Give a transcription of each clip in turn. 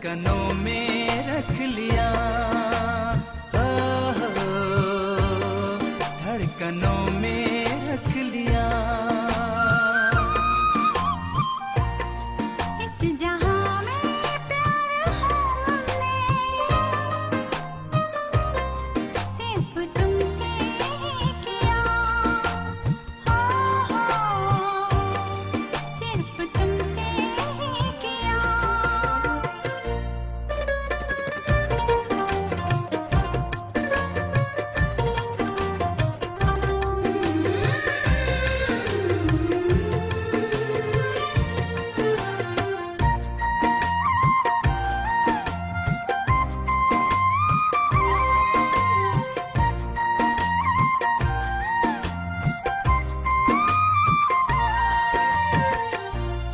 धड़कनों में रख लिया, धड़कनों में रख लिया। इस जहां में प्यार हमने सिर्फ तुमसे ही किया, सिर्फ तुमसे ही किया।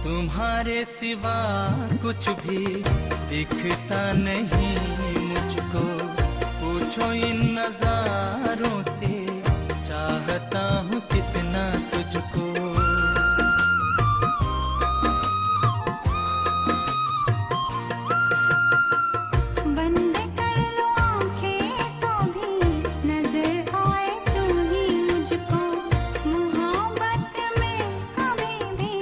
तुम्हारे सिवा कुछ भी दिखता नहीं मुझको, पूछो इन नजारों से चाहता हूँ कितना तुझको। बंद कर लो आँखें तो भी नजर आए तू ही मुझको, मोहब्बत में कभी भी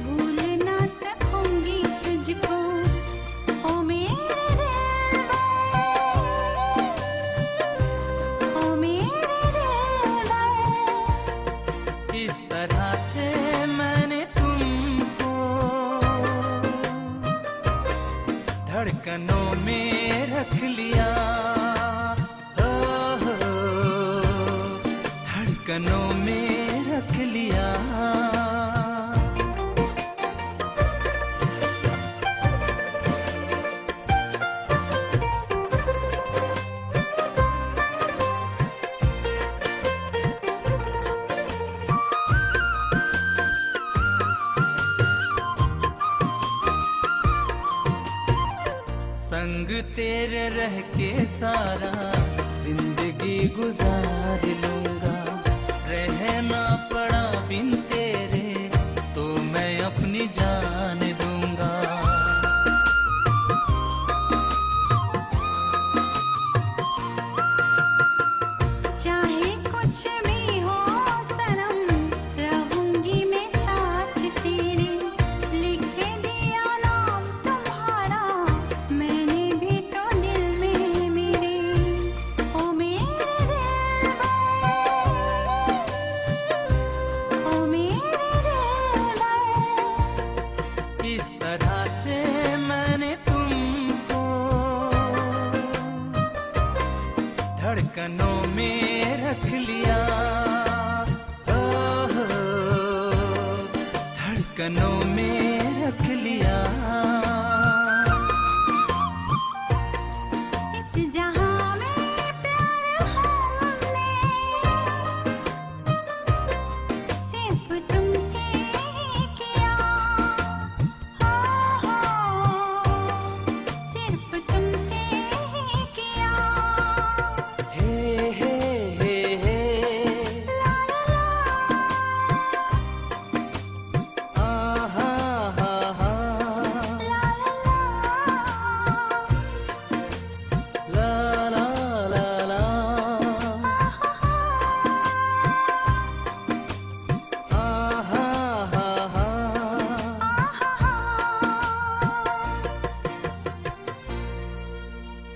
भूल ना सकूंगी तुझको। ओ मेरे दिलबर, ओ मेरे दिलबर, इस तरह से मैंने तुमको धड़कनों में रख लिया, धड़कनों में रख लिया। संग तेरे रह के सारा जिंदगी गुजार लूंगा, रहना पड़ा बिन तेरे तो मैं अपनी जान दूंगा। चाहे कुछ भी हो सनम, रहूंगी मैं साथ तेरे, लिख दिया नाम तुम्हारा मैंने भी तो दिल में मेरे। ओ मेरे दिलबर, ओ मेरे दिलबर, इस तरह से मैंने तुमको धड़कनों में रख लिया, धड़कनों में रख लिया।